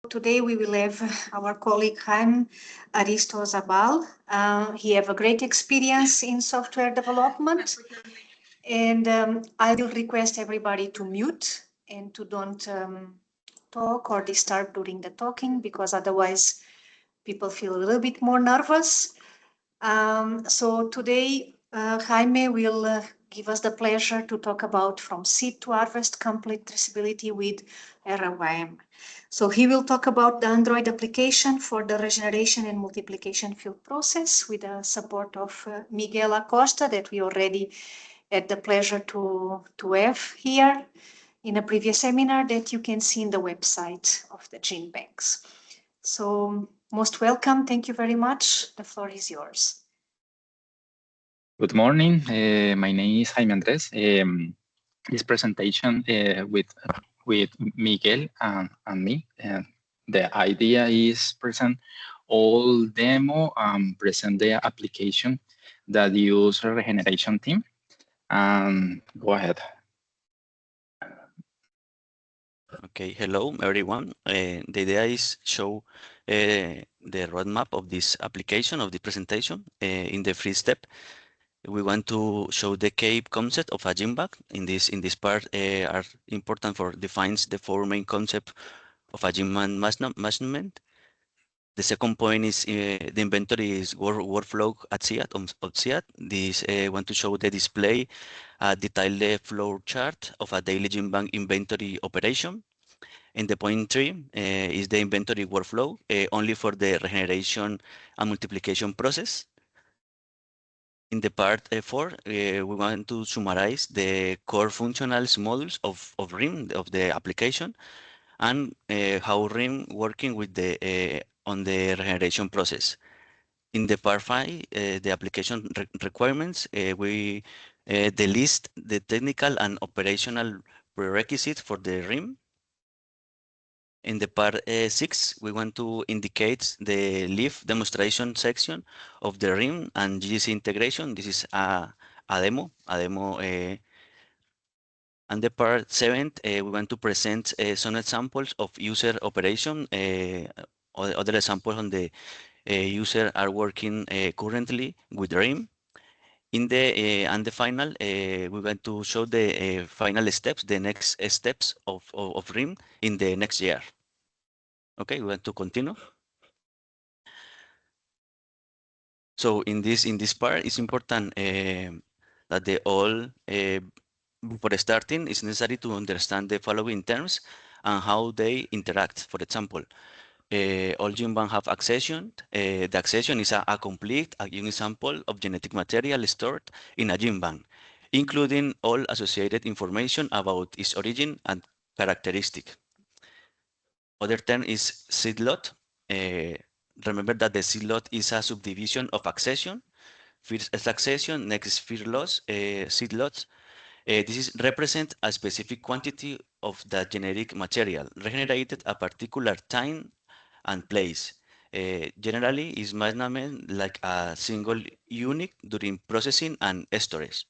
today we will have our colleague Jaime Aristizabal. He have a great experience in software development, and I will request everybody to mute and to don't talk or disturb during the talking, because otherwise people feel a little bit more nervous. So today Jaime will give us the pleasure to talk about from seed to harvest complete traceability with ROM. So he will talk about the Android application for the regeneration and multiplication field process with the support of Miguel Acosta, that we already had the pleasure to have here in a previous seminar that you can see in the website of the GenBanks. So most welcome. Thank you very much. The floor is yours. Good morning. My name is Jaime Andres. This presentation with Miguel and me. The idea is present all demo and present the application that use Regeneration team. Go ahead. Okay, hello everyone. The idea is show the roadmap of this application of the presentation. In the first step, we want to show the key concept of a genebank. In this part are important for defines the four main concepts of a genebank management. The second point is the inventory is workflow at CIAT of CIAT. This want to show the display detailed flow chart of a daily genebank inventory operation. And the point 3 is the inventory workflow only for the regeneration and multiplication process. In the part 4, we want to summarize the core functionals modules of RIM, of the application, and how RIM working with the on the regeneration process. In the part 5, the application requirements, we list the technical and operational prerequisites for the RIM. In the part 6, we want to indicate the live demonstration section of the RIM and GGCE integration. This is a demo. And the part 7, we want to present some examples of user operation. Other examples on the user are working currently with RIM. In the and the final, we want to show the final steps, the next steps of RIM in the next year. Okay, we want to continue. So in this part, it's important that they all before starting, it's necessary to understand the following terms and how they interact. For example, all genebanks have accession. The accession is a complete unique sample of genetic material stored in a genebank, including all associated information about its origin and characteristic. Other term is seed lot. Remember that the seed lot is a subdivision of accession. First is accession, next is seed lots. This is represent a specific quantity of the genetic material regenerated at a particular time and place. Generally, is management like a single unit during processing and storage.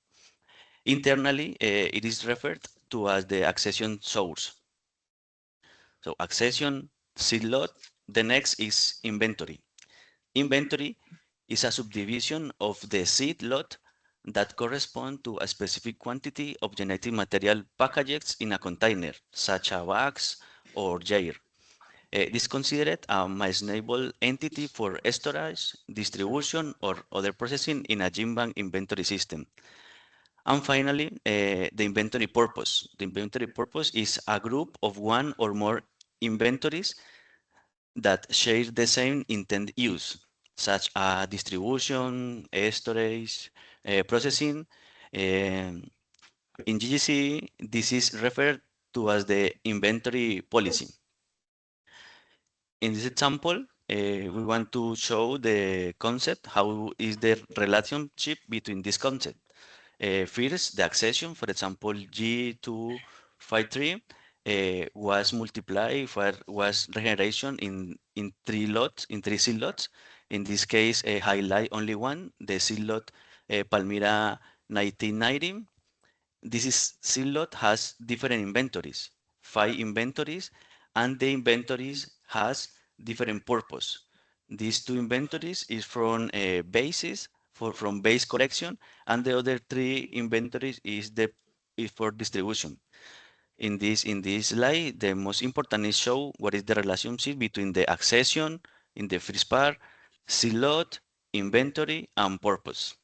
Internally, it is referred to as the accession source. So accession, seed lot. The next is inventory. Inventory is a subdivision of the seed lot that correspond to a specific quantity of genetic material packaged in a container, such as bags or jar. This is considered a manageable entity for storage, distribution, or other processing in a genebank inventory system. And finally, the inventory purpose. The inventory purpose is a group of one or more inventories that share the same intended use, such as distribution, storage, processing. In GGCE, this is referred to as the inventory policy. In this example, we want to show the concept, how is the relationship between this concept. First, the accession, for example, G253 was multiplied, was regeneration in 3 lots, in 3 seed lots. In this case, highlight only one, the seed lot Palmyra 1990. Seed lot has different inventories, 5 inventories, and the inventories has different purpose. These two inventories is from basis from base collection, and the other three inventories is for distribution. In this slide, the most important is show what is the relationship between the accession in the first part, seed lot, inventory, and purpose.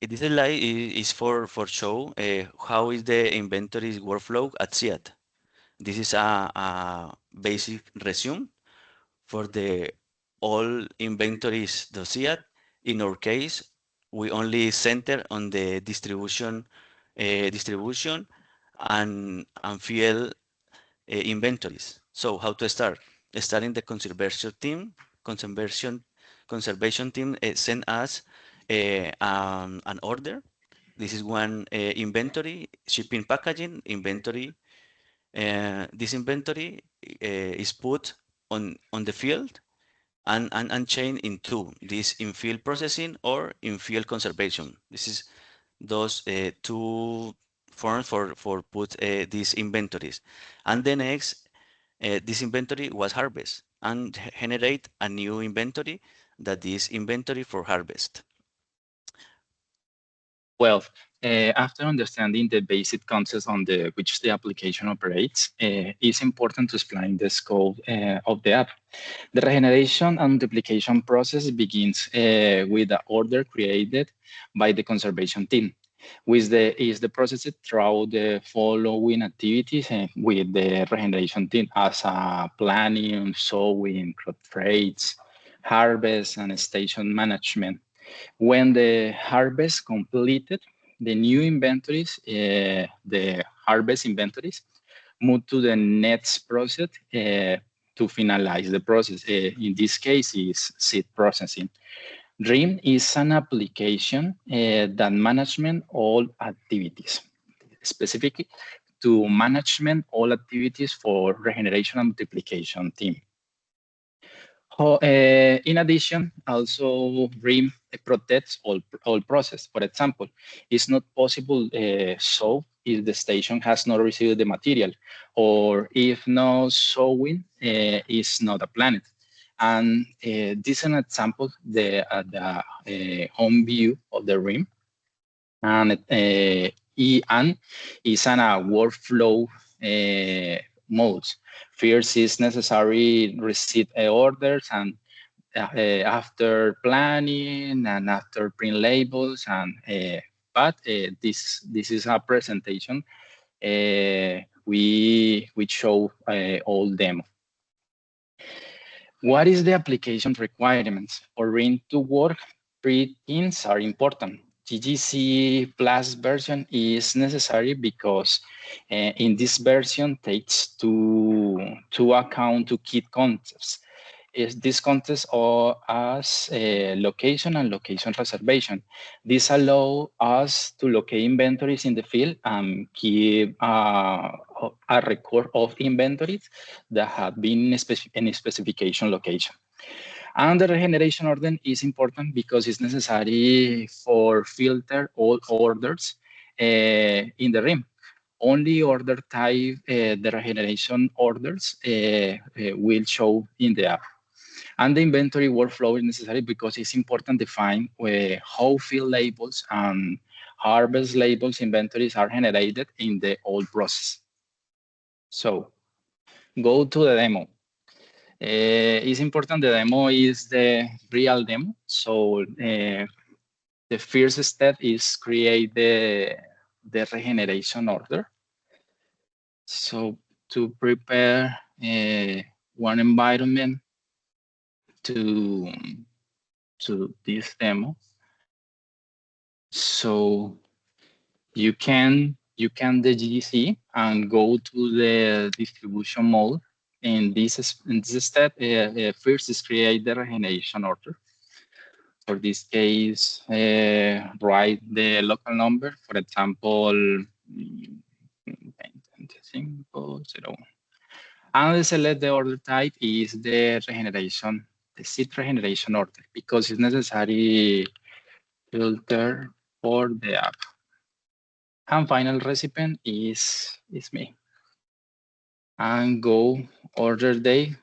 This slide is for show how is the inventory workflow at CIAT. This is a basic resume for the all inventories.CIAT. In our case, we only center on the distribution and field inventories. So how to start? Starting the conservation team send us an order. This is one inventory, shipping packaging inventory. This inventory is put on the field and chained in two, this in-field processing or in-field conservation. This is those two forms for put these inventories. And the next, this inventory was harvest and generate a new inventory that is inventory for harvest. Well, after understanding the basic concepts on which the application operates, it's important to explain the scope of the app. The regeneration and multiplication process begins with the order created by the conservation team, which is the process through the following activities with the regeneration team as planning, sowing, crop traits, harvest, and station management. When the harvest completed, the new inventories, the harvest inventories, move to the next process to finalize the process. In this case, is seed processing. GRIN is an application that management all activities, specifically to management all activities for regeneration and multiplication team. In addition, also GRIN protects all process. For example, it's not possible sow if the station has not received the material, or if no sowing is not a planet. And this is an example, the home view of the RIM. And EN is an workflow modes. First is necessary receive orders, and after planning and after print labels, and but this is a presentation. We show all demo. What is the application requirements? For RIN to work, 3 things are important. GGCE plus version is necessary because in this version takes to account to key concepts. These concepts are as location and location reservation. This allows us to locate inventories in the field and keep a record of inventories that have been in a specification location. And the regeneration order is important because it's necessary for filter all orders in the RIM. Only order type the regeneration orders will show in the app. And the inventory workflow is necessary because it's important to define how field labels and harvest labels inventories are generated in the whole process. So go to the demo. It's important the demo is the real demo. So the first step is create the regeneration order. So to prepare one environment to this demo. So you can the GGCE and go to the distribution mode. In this step, first is create the regeneration order. For this case, write the local number. For example, 2501. And select the order type is the seed regeneration order, because it's necessary filter for the app. And final recipient is me. And go order day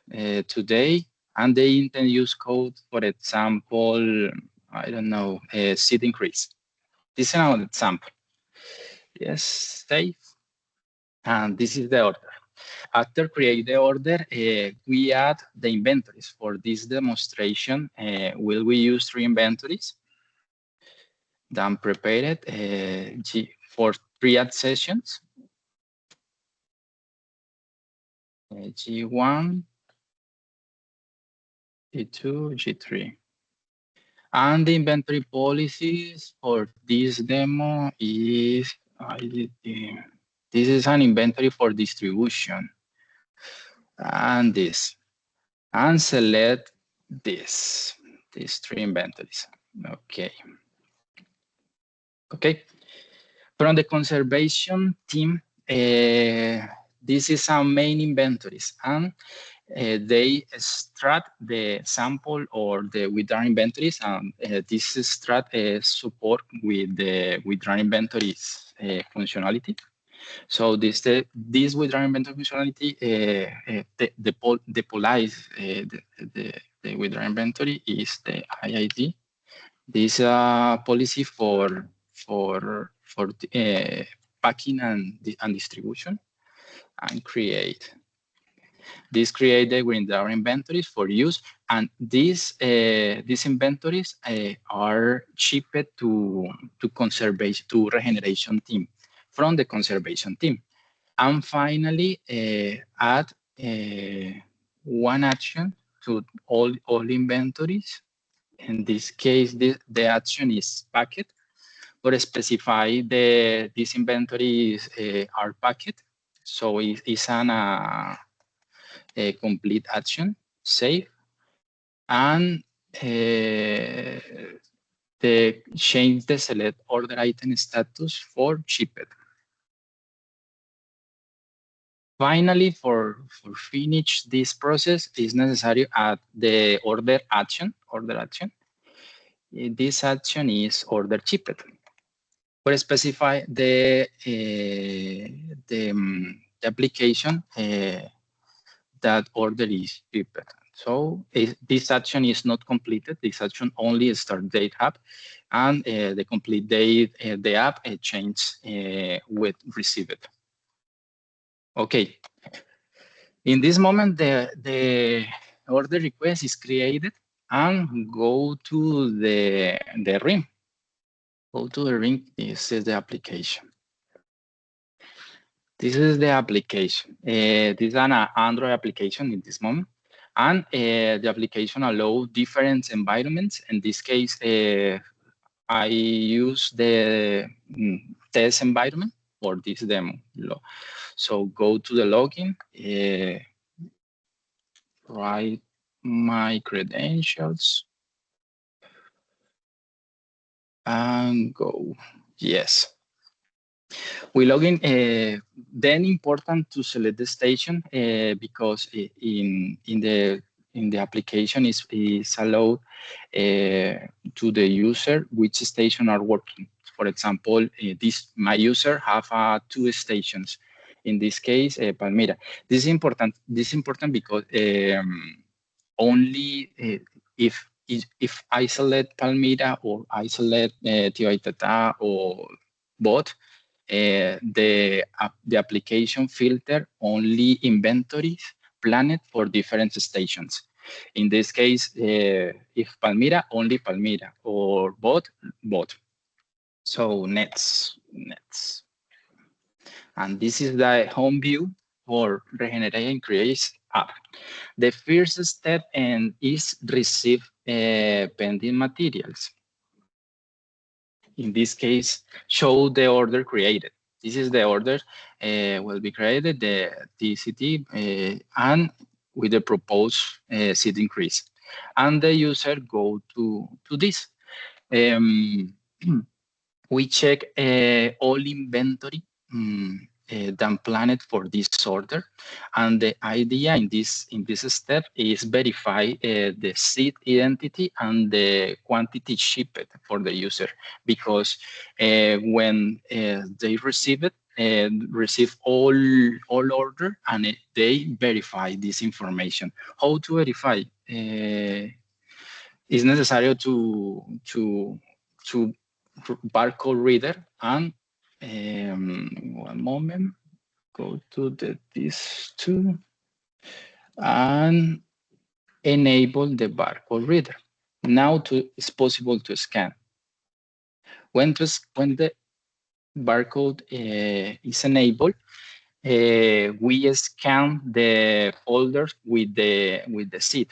today, and the intent use code, for example, I don't know, seed increase. This is an example. Yes, save. And this is the order. After create the order, we add the inventories. For this demonstration, will we use 3 inventories? Then prepare it for 3 add sessions. G1, G2, G3. And the inventory policies for this demo is, this is an inventory for distribution. And this. And select these 3 inventories. Okay. Okay. From the conservation team, this is our main inventories, and they extract the sample or the withdrawn inventories, and this extract support with the withdrawn inventories functionality. So this withdrawn inventory functionality, the withdrawn inventory is the IID. This policy for packing and distribution, and create. This create the withdrawn inventories for use, and these inventories are shipped to conservation, to regeneration team from the conservation team. And finally, add one action to all inventories. In this case, the action is packet, but specify these inventories are packet. So it's a complete action, save, and change the select order item status for shipped. Finally, for finish this process, it's necessary add the order action. This action is order shipped. But specify the application that order is shipped. So this action is not completed. This action only start date app, and the complete date the app change with received. Okay. In this moment, the order request is created, and go to the ring. Go to the ring. This is the application. This is the application. This is an Android application in this moment. And the application allows different environments. In this case, I use the test environment for this demo. So go to the login, write my credentials, and go. Yes. We log in. Then important to select the station because in the application is allowed to the user which station are working. For example, my user have 2 stations. In this case, Palmira. This is important. This is important because only if I select Palmira or I select Tioitata or both, the application filter only inventories planned for different stations. In this case, if Palmira, only Palmira, or both. So next. And this is the home view for Regeneration Create app. The first step is receive pending materials. In this case, show the order created. This is the order will be created, the TCT, and with the proposed seed increase. And the user go to this. We check all inventory than planned for this order. And the idea in this step is verify the seed identity and the quantity shipped for the user, because when they receive it, receive all order, and they verify this information. How to verify? It's necessary to barcode reader, and one moment, go to these two and enable the barcode reader. Now it's possible to scan. When the barcode is enabled, we scan the folders with the seed,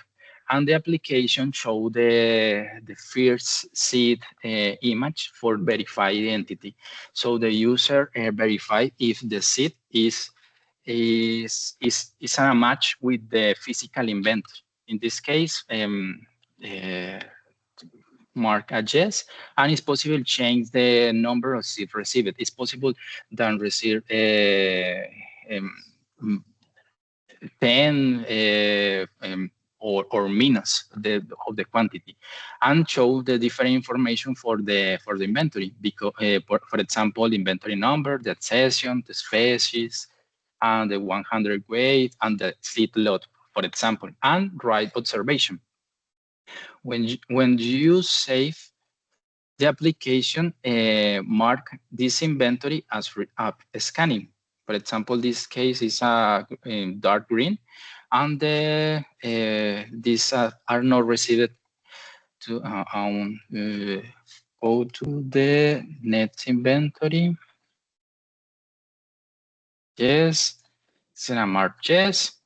and the application show the first seed image for verified identity. So the user verify if the seed is a match with the physical inventory. In this case, mark a yes, and it's possible to change the number of seeds received. It's possible to receive 10 or minus of the quantity, and show the different information for the inventory, because for example, inventory number, the accession, the species, and the 100 weight, and the seed lot, for example, and right observation. When you save the application, mark this inventory as scanning. For example, this case is a dark green, and these are not received. To go to the next inventory. Yes, it's a mark yes.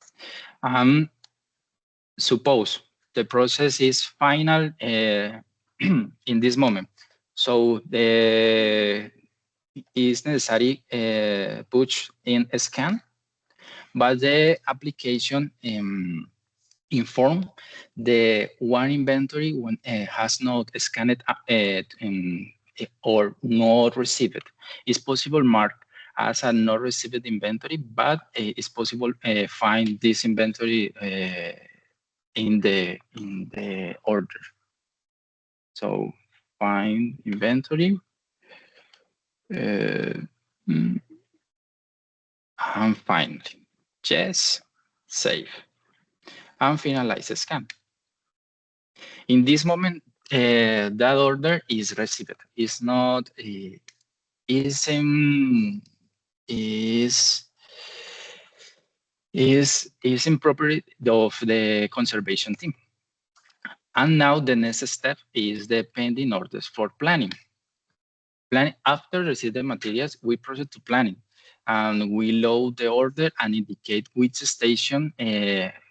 Suppose the process is final in this moment, so is necessary push in a scan, but the application inform the one inventory when has not scanned or not received. It's possible mark as a not received inventory, but it's possible find this inventory in the order. So find inventory, and finally, yes, save, and finalize the scan. In this moment, that order is received. It's not is in property of the conservation team. And now the next step is the pending orders for planning. After receive the materials, we proceed to planning, and we load the order and indicate which station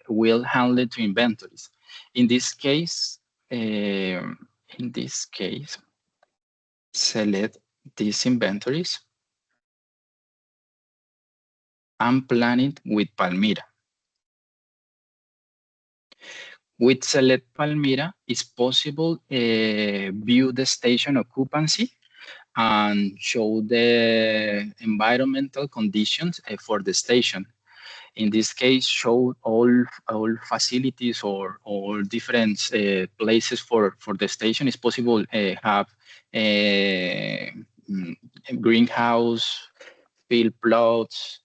will handle it to inventories. In this case, select these inventories and plan it with Palmira. With select Palmira, it's possible view the station occupancy and show the environmental conditions for the station. In this case, show all facilities or all different places for the station. It's possible have a greenhouse, field plots,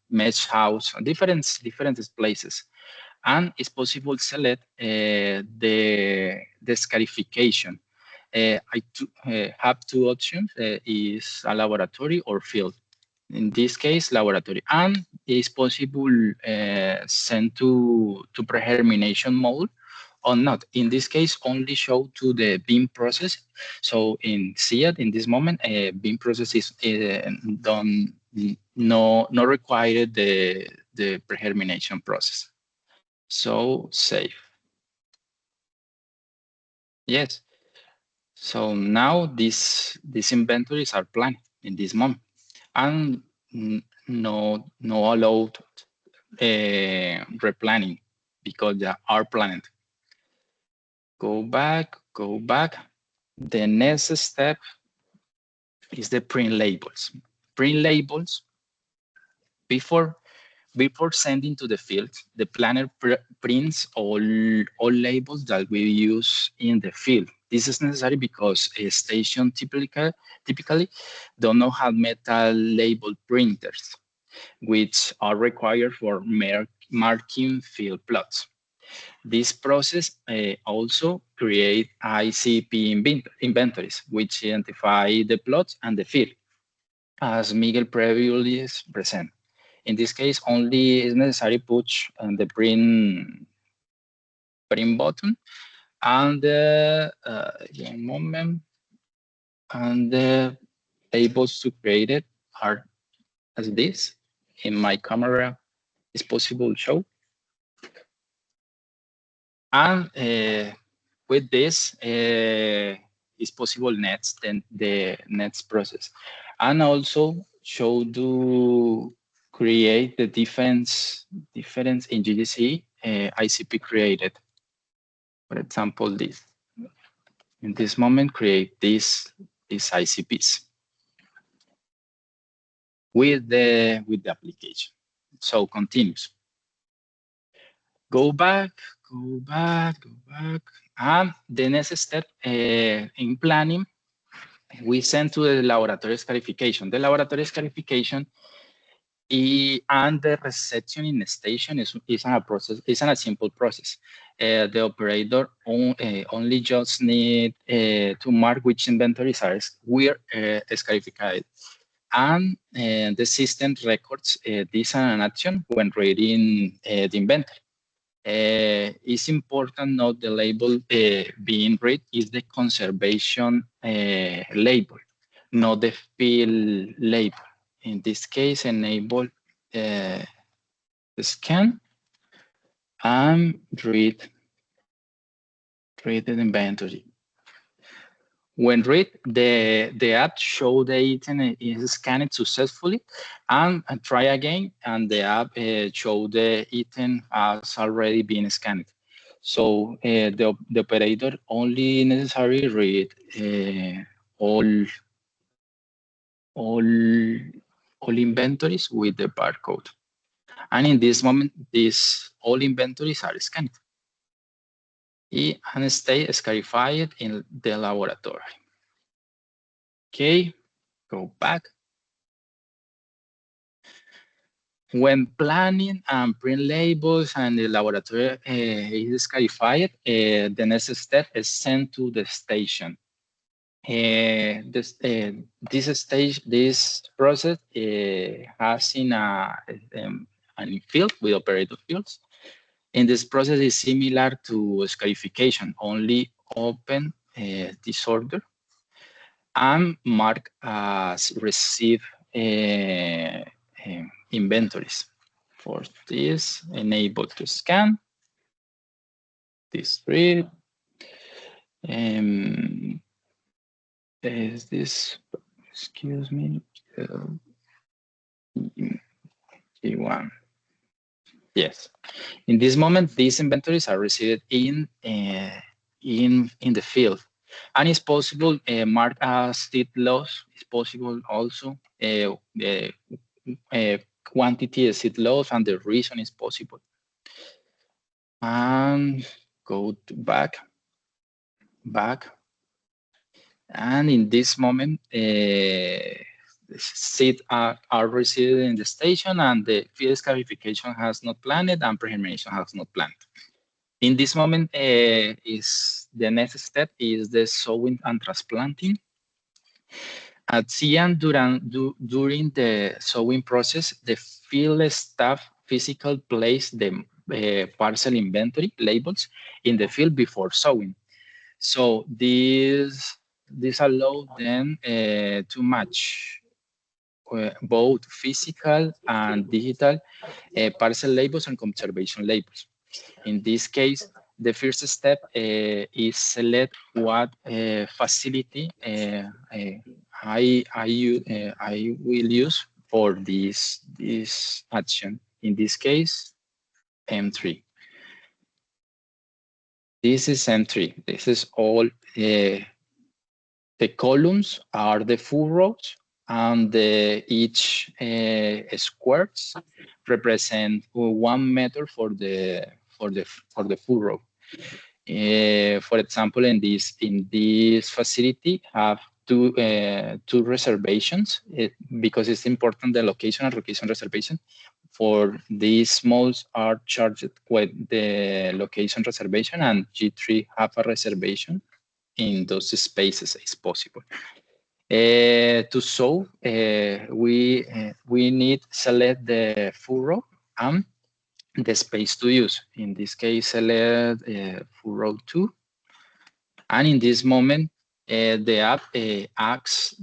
mesh house, different places. And it's possible to select the scarification. I have two options, is a laboratory or field. In this case, laboratory, and it's possible send to pre-germination mode or not. In this case, only show to the bean process. So in CIAT, in this moment, bean process is not required the pre-germination process. So save. Yes. So now these inventories are planned in this moment, and no allowed replanning because they are planned. Go back. The next step is the print labels. Print labels, before sending to the field, the planner prints all labels that we use in the field. This is necessary because a station typically do not have metal label printers, which are required for marking field plots. This process also create ICP inventories, which identify the plots and the field, as Miguel previously presented. In this case, only is necessary push on the print button, and one moment, and the labels to create it are as this. In my camera, is possible to show, and with this is possible next the next process, and also show to create the difference in GGCE ICP created. For example, this. In this moment, create these ICPs with the application. So continues. Go back. And the next step in planning, we send to the laboratory scarification. The laboratory scarification and the reception in the station is a simple process. The operator only just need to mark which inventories were scarified, and the system records this an action when reading the inventory. It's important note the label being read is the conservation label, not the field label. In this case, enable the scan and read the inventory. When read, the app show the item is scanned successfully, and try again, and the app show the item has already been scanned. So the operator only necessary read all inventories with the barcode. And in this moment, these all inventories are scanned and stay scarified in the laboratory. Okay, go back. When planning and print labels and the laboratory is scarified, the next step is sent to the station. This process has in a field with operator fields. In this process is similar to scarification, only open disorder and mark as receive inventories. For this, enable to scan, this read, is this, excuse me, G1. Yes. In this moment, these inventories are received in the field, and it's possible mark as seed loss. It's possible also the quantity of seed loss, and the reason is possible. And go to back, and in this moment, seed are received in the station, and the field scarification has not planned, and pregeneration has not planned. In this moment, is the next step is the sowing and transplanting. At CIAT, during the sowing process, the field staff physically place the parcel inventory labels in the field before sowing. So this allows them to match both physical and digital parcel labels and conservation labels. In this case, the first step is select what facility I will use for this action. In this case, M3. This is M3. This is all The columns are the furrows, and each squares represent 1 meter for the furrow. For example, in this facility, have two reservations because it's important, the location and location reservation. For these malls are charged with the location reservation, and G3 have a reservation in those spaces is possible. To solve, we need select the furrow and the space to use. In this case, select furrow 2. And in this moment, the app asks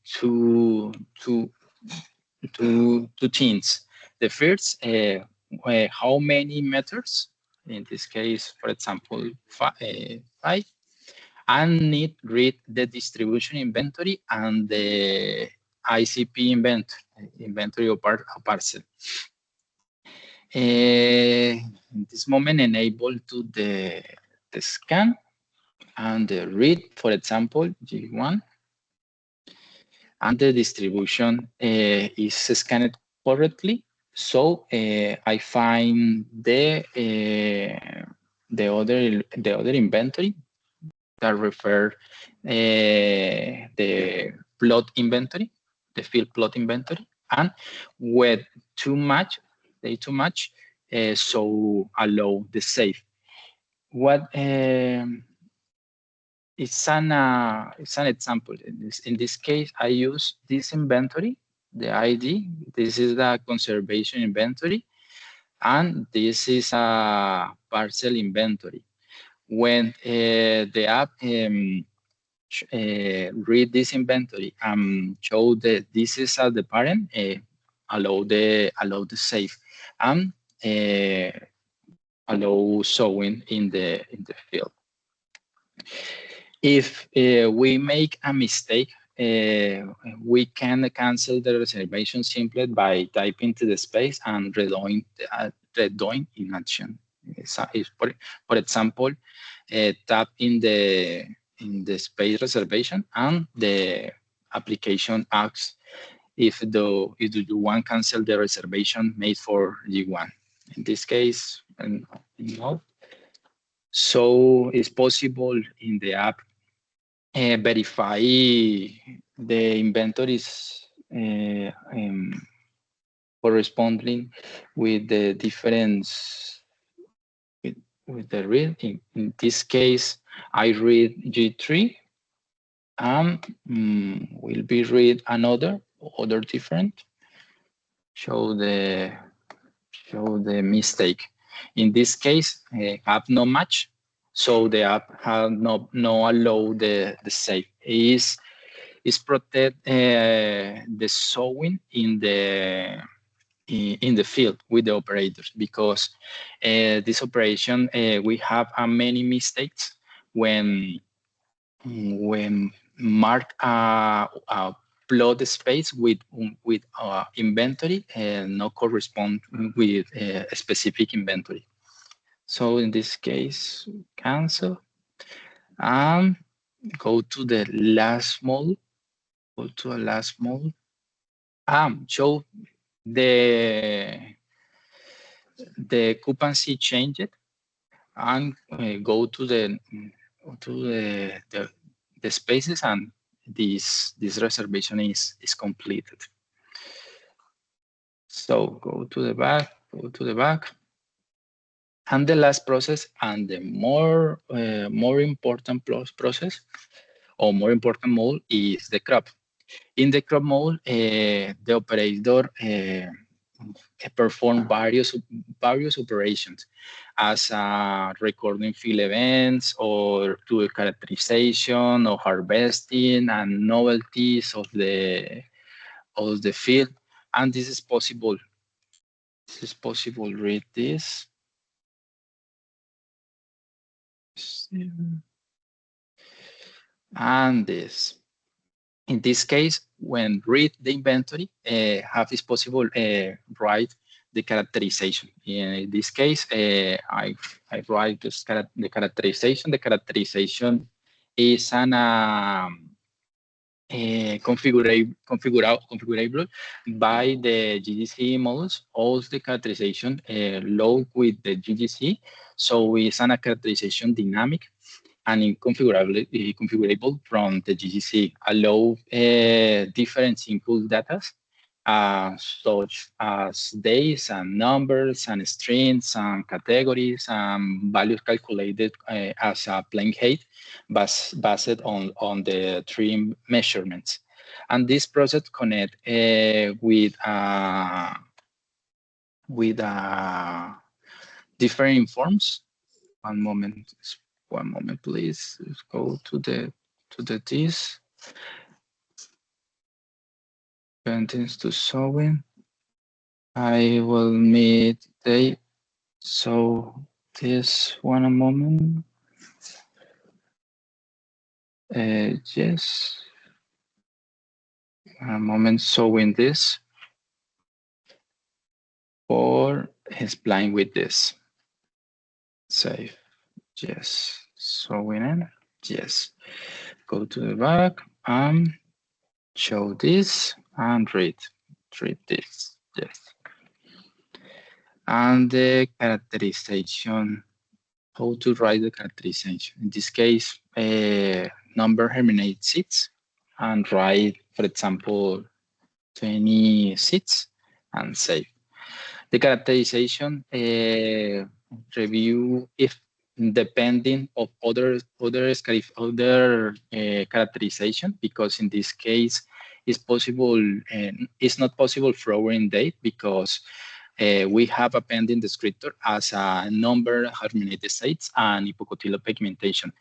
two things. The first, how many meters? In this case, for example, 5. And need read the distribution inventory and the ICP inventory of parcel. In this moment, enable to the scan and the read, for example, G1, and the distribution is scanned correctly. So I find the other inventory that refer the plot inventory, the field plot inventory, and with they too much, so allow the save. What it's an example. In this case, I use this inventory, the ID. This is the conservation inventory, and this is a parcel inventory. When the app read this inventory and show that this is the parent, allow the save and allow showing in the field. If we make a mistake, we can cancel the reservation simply by typing to the space and redoing in action. For example, tap in the space reservation, and the application asks if you want to cancel the reservation made for G1. In this case, no. So it's possible in the app verify the inventories corresponding with the difference with the read. In this case, I read G3 and will be read other different. Show the mistake. In this case, app no match, so the app have no allow the save. Is protect the showing in the field with the operators, because this operation we have many mistakes when mark a plot space with inventory and not correspond with a specific inventory. So in this case, cancel and go to the last mode. Go to a last mode. Show the occupancy changed, and go to the spaces, and this reservation is completed. So go to the back, and the last process, and the more important process or more important mode is the crop. In the crop mode, the operator perform various operations, as recording field events, or to a characterization or harvesting and novelties of the field. And this is possible. Read this. And this. In this case, when read the inventory, have is possible write the characterization. In this case, I write the characterization. The characterization is an configurable by the GGCE models, all the characterization load with the GGC. So it's an characterization dynamic and configurable from the GGC, allow different input data, such as days and numbers and strings and categories and values calculated as a plain height based on the trim measurements. And this process connect with different forms. One moment, please. Let's go to the this. Paintings to showing. I will meet the so this one a moment. Yes. A moment showing this. Or he's playing with this. Save. Yes. Showing it. Yes. Go to the back and show this and read this. Yes. And the characterization, how to write the characterization. In this case, number terminate seats and write, for example, 20 seats and save. The characterization review if depending of other characterization, because in this case it's possible it's not possible throwing date because we have a pending descriptor as a number, terminated states, and hypocotyl pigmentation.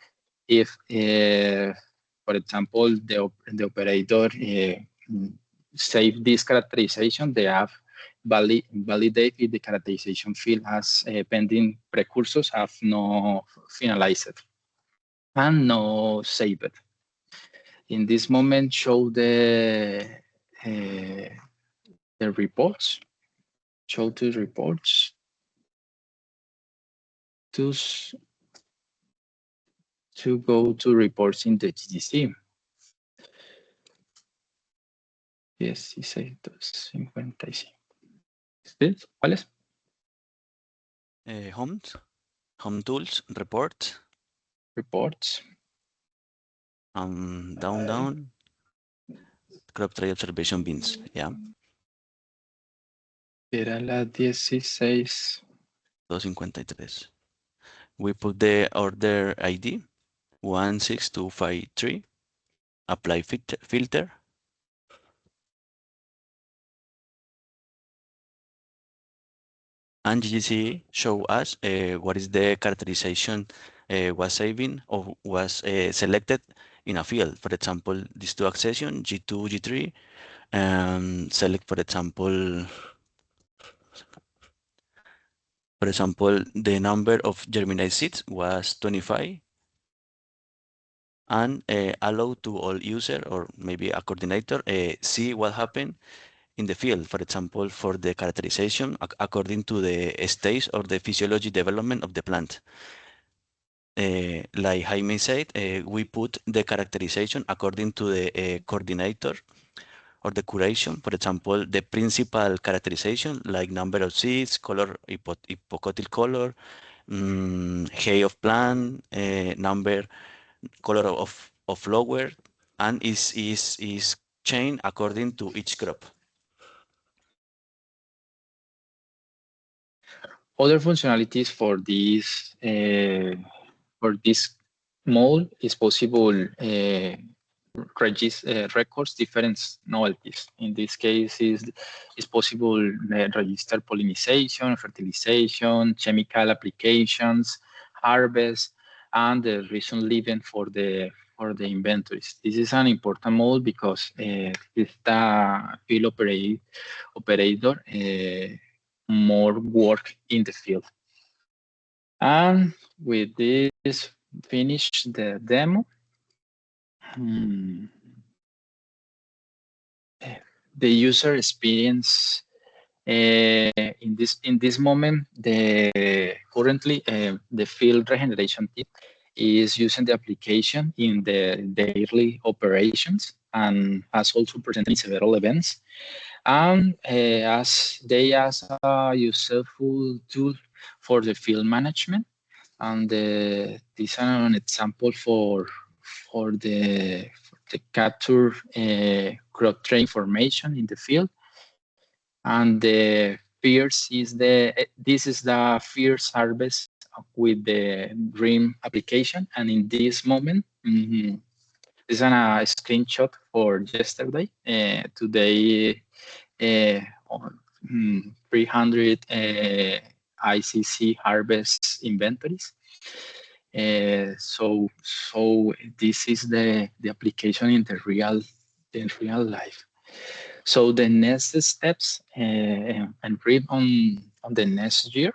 If, for example, the operator save this characterization, they have validate if the characterization field has pending precursors have no finalized and no saved. In this moment, show the reports. Show the reports to go to reports in the GGC. 1655. ¿Cuál es? Home tools, reports. Reports. Down. Crop tray observation bins, yeah. Era la 16. 253. We put the order ID 16253. Apply filter. And GGCE show us what is the characterization was saving or was selected in a field. For example, these two accession, G2, G3, and select, for example, the number of germinate seeds was 25, and allow to all user or maybe a coordinator see what happened in the field, for example, for the characterization according to the stage or the physiology development of the plant. Like Jaime said, we put the characterization according to the coordinator or the curation. For example, the principal characterization like number of seeds, color, hypocotyl color, height of plant, number, color of flower, and is changed according to each crop. Other functionalities for this mode is possible records different novelties. In this case, is possible register pollination, fertilization, chemical applications, harvest, and the recent living for the inventories. This is an important mode because it's the field operator more work in the field. And with this, finish the demo. The user experience in this moment, currently the field regeneration team is using the application in the daily operations, and has also presented in several events. And as they as a useful tool for the field management. And this is an example for the capture crop trait information in the field. And the first is this is the first harvest with the GRIN application. And in this moment, this is a screenshot for yesterday. Today, 300 ICC harvest inventories. So this is the application in the real life. So the next steps and RIM on the next year,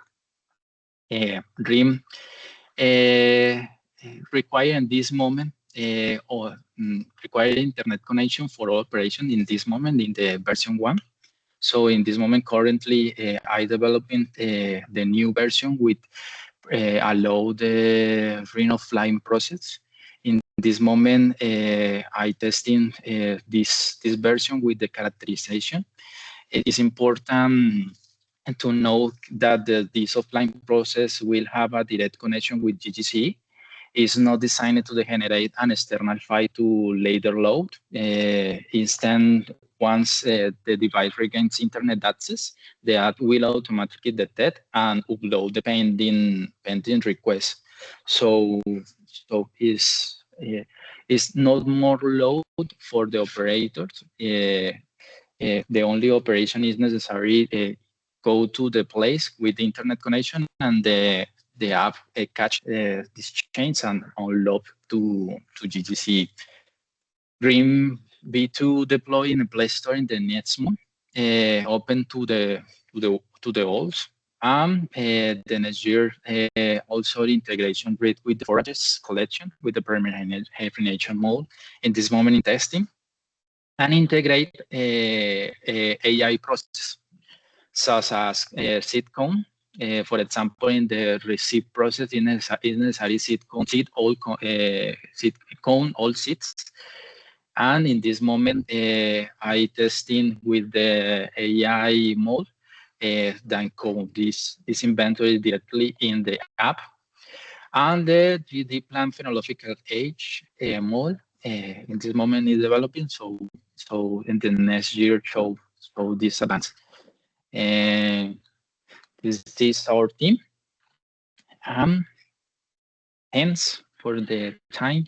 RIM require in this moment or require internet connection for all operation in this moment in the version 1. So in this moment, currently, I developing the new version with allow the RIN offline process. In this moment, I testing this version with the characterization. It is important to know that this offline process will have a direct connection with GGCE. It's not designed to generate an external file to later load. Instead, once the device regains internet access, the app will automatically detect and upload the pending request. So it's not more load for the operators. The only operation is necessary go to the place with the internet connection, and the app catch these chains and unload to GGCE. GRIN V2 deploy in the Play Store in the next month, open to the alls. The next year, also the integration with the forages collection with the permeation mode. In this moment in testing, and integrate AI process such as seed cone. For example, in the receive process, it is necessary seed cone all seeds. And in this moment, I testing with the AI mode, then code this inventory directly in the app. And the GD plan phenological age mode in this moment is developing. So in the next year, show this advance. And this is our team. Hence for the time.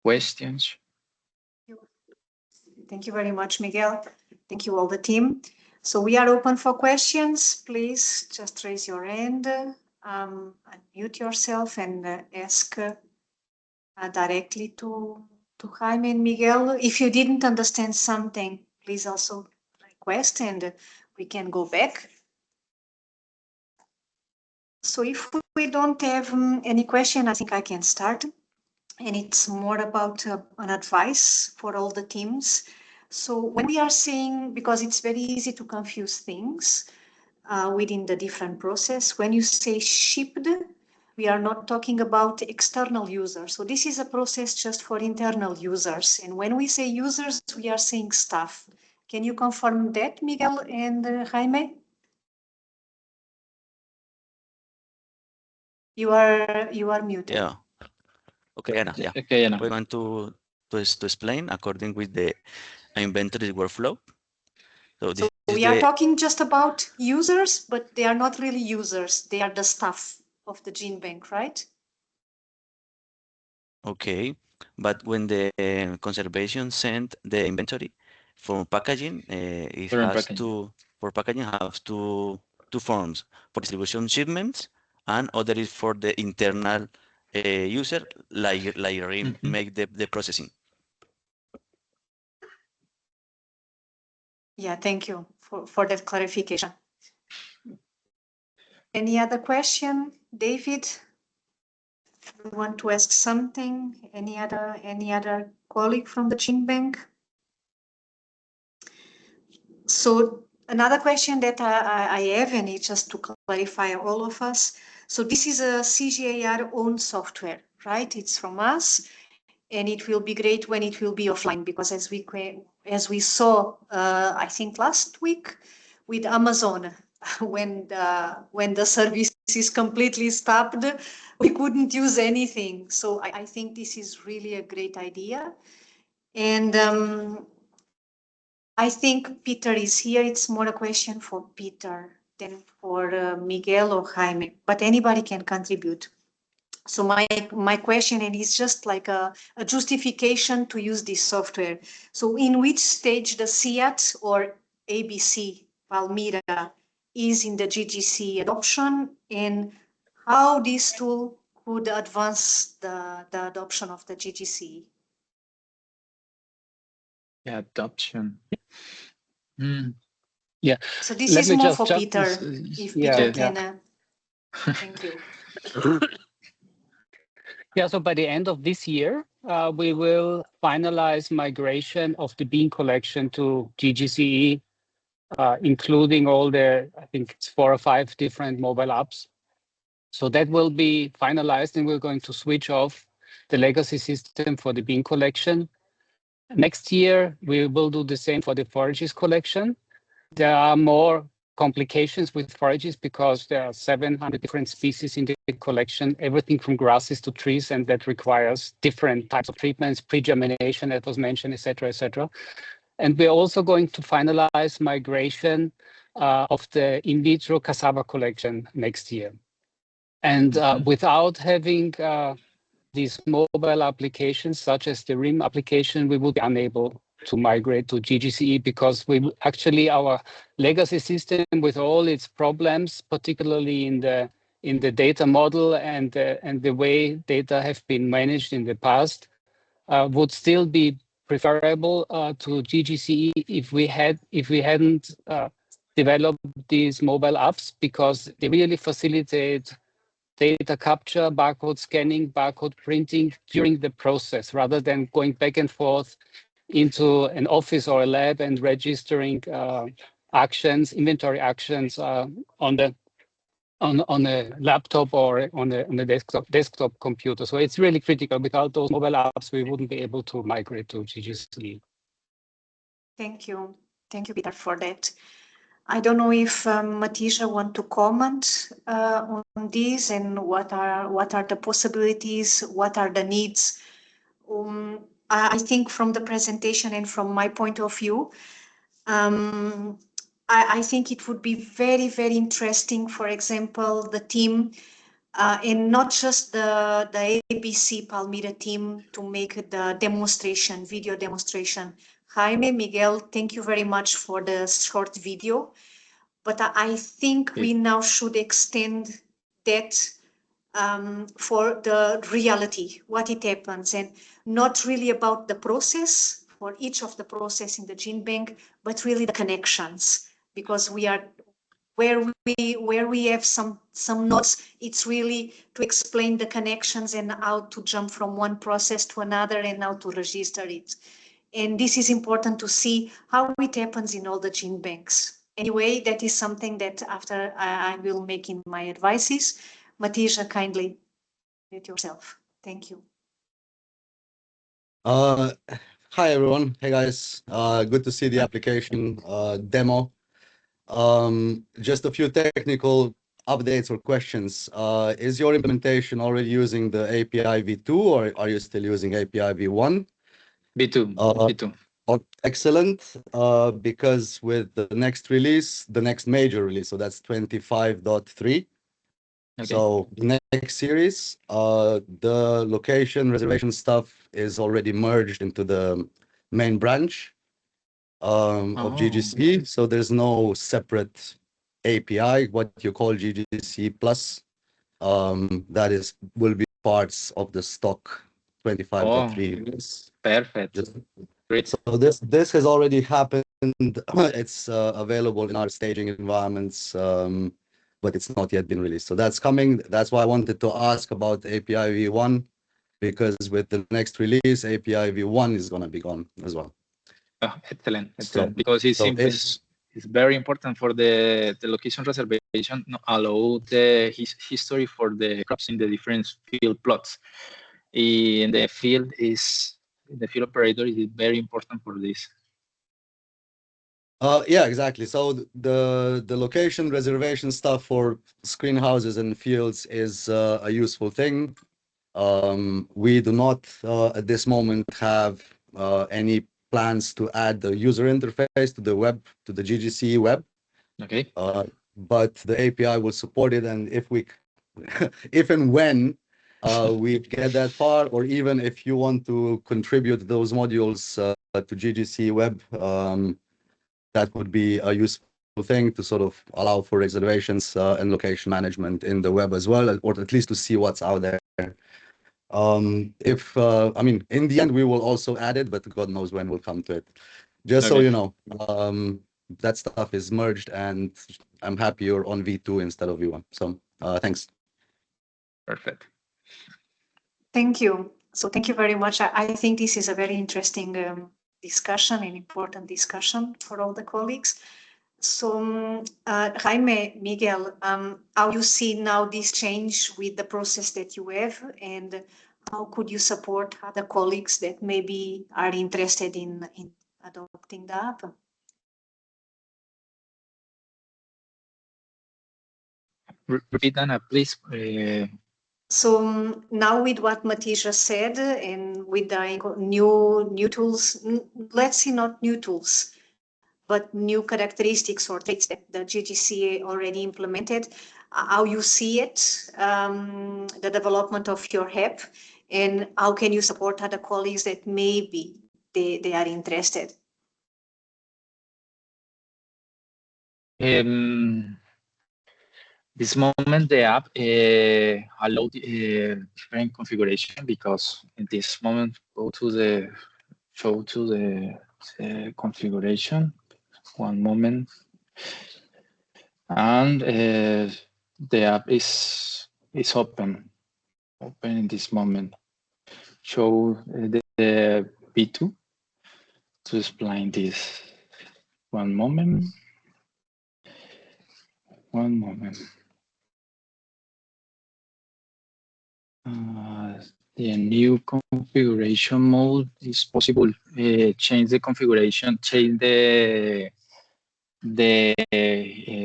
Questions? Thank you very much, Miguel. Thank you, all the team. So we are open for questions. Please just raise your hand, unmute yourself, and ask directly to Jaime and Miguel. If you didn't understand something, please also request, and we can go back. So if we don't have any question, I think I can start. And it's more about an advice for all the teams. So when we are saying, because it's very easy to confuse things within the different process, when you say shipped, we are not talking about external users. So this is a process just for internal users. And when we say users, we are saying staff. Can you confirm that, Miguel and Jaime? You are muted. Yeah. Okay, Anna. Yeah. Okay, Anna. We're going to explain according with the inventory workflow. So we are talking just about users, but they are not really users. They are the staff of the GeneBank, right? Okay, but when the conservation sent the inventory for packaging, it has to for packaging has two forms for distribution shipments, and other is for the internal user, like make the processing. Yeah, thank you for that clarification. Any other question, David? You want to ask something? Any other colleague from the GeneBank? So another question that I have, and it's just to clarify all of us. So this is a CGIAR own software, right? It's from us. And it will be great when it will be offline, because as we saw, I think last week with Amazon, when the service is completely stopped, we couldn't use anything. So I think this is really a great idea. And I think Peter is here. It's more a question for Peter than for Miguel or Jaime, but anybody can contribute. So my question, and it's just like a justification to use this software. So in which stage the CIAT or ABC Palmira is in the GGCE adoption, and how this tool could advance the adoption of the GGCE? Yeah, adoption. Yeah. So this Let is me more just for jump Peter, this- if yeah, Peter yeah. can. Thank you. Yeah, so by the end of this year, we will finalize migration of the bean collection to GGCE, including all the, I think it's 4 or 5 different mobile apps. So that will be finalized, and we're going to switch off the legacy system for the bean collection. Next year, we will do the same for the forages collection. There are more complications with forages because there are 700 different species in the collection, everything from grasses to trees, and that requires different types of treatments, pre-germination that was mentioned, et cetera, et cetera. And we're also going to finalize migration of the in vitro cassava collection next year. And without having these mobile applications, such as the RIM application, we will be unable to migrate to GGCE, because we actually, our legacy system with all its problems, particularly in the data model and the way data have been managed in the past, would still be preferable to GGCE if we hadn't developed these mobile apps, because they really facilitate data capture, barcode scanning, barcode printing during the process, rather than going back and forth into an office or a lab and registering actions, inventory actions on a laptop or on a desktop computer. So it's really critical. Without those mobile apps, we wouldn't be able to migrate to GGCE. Thank you, Peter, for that. I don't know if Matija want to comment on this, and what are the possibilities, what are the needs. I think from the presentation and from my point of view, I think it would be very, very interesting, for example, the team, and not just the ABC Palmira team, to make the demonstration, video demonstration. Jaime, Miguel, thank you very much for the short video. But I think we now should extend that for the reality, what it happens, and not really about the process, for each of the process in the gene bank, but really the connections, because we are where we have some notes. It's really to explain the connections and how to jump from one process to another and how to register it. And this is important to see how it happens in all the gene banks. Anyway, that is something that after I will make in my advices. Matija, kindly mute yourself. Thank you. Hi everyone. Hey guys. Good to see the application demo. Just a few technical updates or questions. Is your implementation already using the API v2, or are you still using API v1? V2. V2. Oh, excellent. Because with the next release, the next major release, so that's 25.3. Okay. So next series, the location reservation stuff is already merged into the main branch of GGCE. So there's no separate API, what you call GGCE plus. That will be parts of the stock 25.3. Perfect. Great. So this has already happened. It's available in our staging environments, but it's not yet been released. So that's coming. That's why I wanted to ask about API v1, because with the next release, API v1 is going to be gone as well. Oh, excellent. Because it's very important for the location reservation, allow the history for the crops in the different field plots. in the field operator is very important for this. Yeah, exactly. So the location reservation stuff for screen houses and fields is a useful thing. We do not at this moment have any plans to add the user interface to the web, to the GGCE web. Okay. But the API will support it, and if and when we get that far, or even if you want to contribute those modules to GGCE web, that would be a useful thing to sort of allow for reservations and location management in the web as well, or at least to see what's out there. I mean, in the end, we will also add it, but God knows when we'll come to it. Just so you know, that stuff is merged, and I'm happy you're on V2 instead of V1. So thanks. Perfect. Thank you. So thank you very much. I think this is a very interesting discussion, an important discussion for all the colleagues. So Jaime, Miguel, how you see now this change with the process that you have, and how could you support other colleagues that maybe are interested in adopting the app? Repeat, Anna, please. So now with what Matias just said, and with the new tools, let's see, not new tools, but new characteristics or traits that the GGCE already implemented, how you see it, the development of your app, and how can you support other colleagues that maybe they are interested? This moment, the app allows different configuration, because in this moment, show to the configuration. One moment, and the app is open in this moment. Show the V2 to explain this. One moment. The new configuration mode is possible. Change the configuration, change the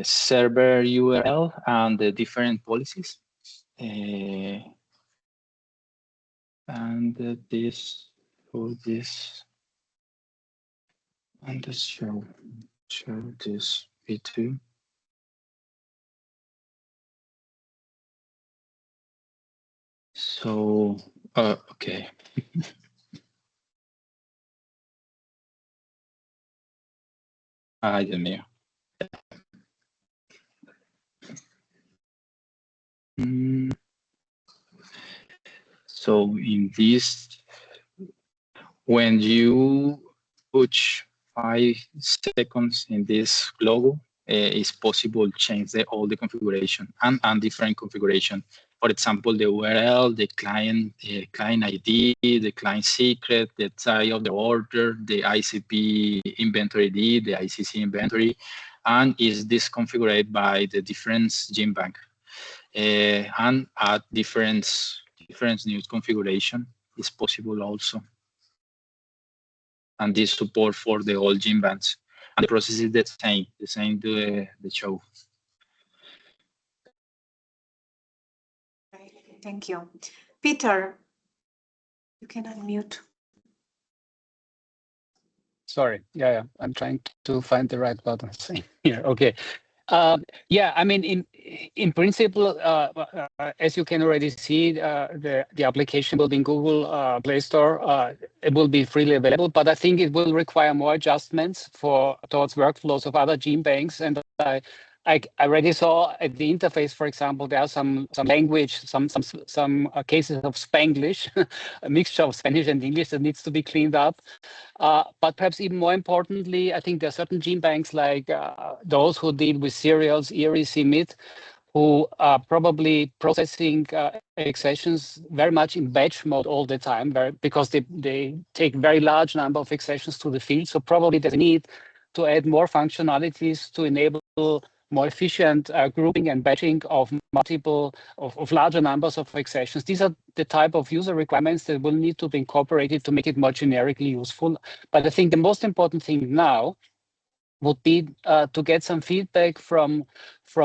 server URL and the different policies. And this and this show this V2. So okay. Ay, Dios mío. So in this, when you push 5 seconds in this logo, it's possible to change all the configuration and different configuration. For example, the URL, the client ID, the client secret, the type of the order, the ICP inventory ID, the ICC inventory, and is this configured by the different genebank, and add different new configuration is possible also. And this support for the whole genebanks. And the process is the same to the show. Thank you. Peter, you can unmute. Sorry, yeah, I'm trying to find the right button here. Okay. Yeah, I mean, in principle, as you can already see, the application will be in Google Play Store. It will be freely available, but I think it will require more adjustments towards workflows of other genebanks. And I already saw at the interface, for example, there are some language, some cases of Spanglish, a mixture of Spanish and English that needs to be cleaned up. But perhaps even more importantly, I think there are certain genebanks like those who deal with serials, ERI, CMIT, who are probably processing accessions very much in batch mode all the time, because they take very large number of accessions to the field. So probably there's a need to add more functionalities to enable more efficient grouping and batching of larger numbers of accessions. These are the type of user requirements that will need to be incorporated to make it more generically useful. But I think the most important thing now would be to get some feedback from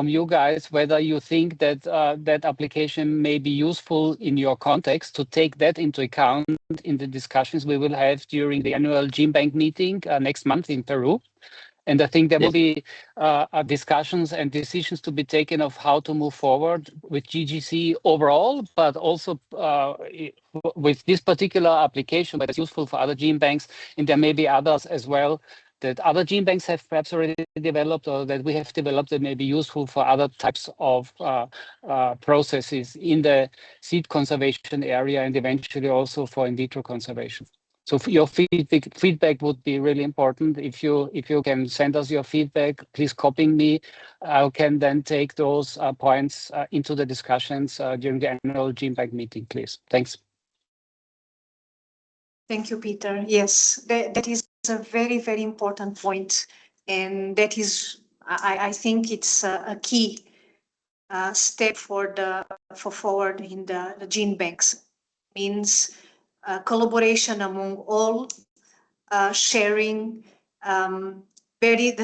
you guys, whether you think that that application may be useful in your context, to take that into account in the discussions we will have during the annual GenBank meeting next month in Peru. And I think there will be discussions and decisions to be taken of how to move forward with GGC overall, but also with this particular application that is useful for other GenBanks. And there may be others as well that other GenBanks have perhaps already developed, or that we have developed that may be useful for other types of processes in the seed conservation area, and eventually also for in vitro conservation. So your feedback would be really important. If you can send us your feedback, please copy me. I can then take those points into the discussions during the annual GenBank meeting, please. Thanks. Thank you, Peter. Yes, that is a very, very important point. And that is, I think it's a key step for forward in the GenBanks. Means collaboration among all, sharing, present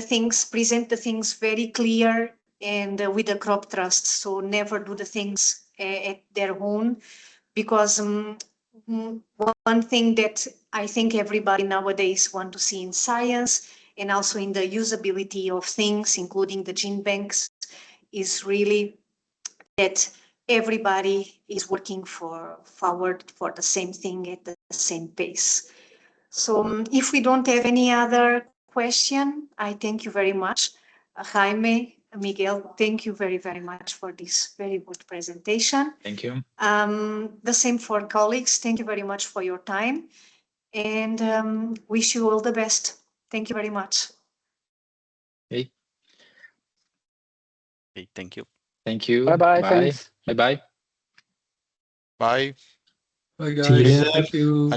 the things very clear and with the crop trust. So never do the things at their own, because one thing that I think everybody nowadays want to see in science and also in the usability of things, including the GenBanks, is really that everybody is working forward for the same thing at the same pace. So if we don't have any other question, I thank you very much. Jaime, Miguel, thank you very, very much for this very good presentation. Thank you. The same for colleagues. Thank you very much for your time, and wish you all the best. Thank you very much. Okay. Okay, thank you. Thank you. Bye-bye. Bye. Thanks. Bye-bye. Bye. Bye, guys. See you later. Thank you.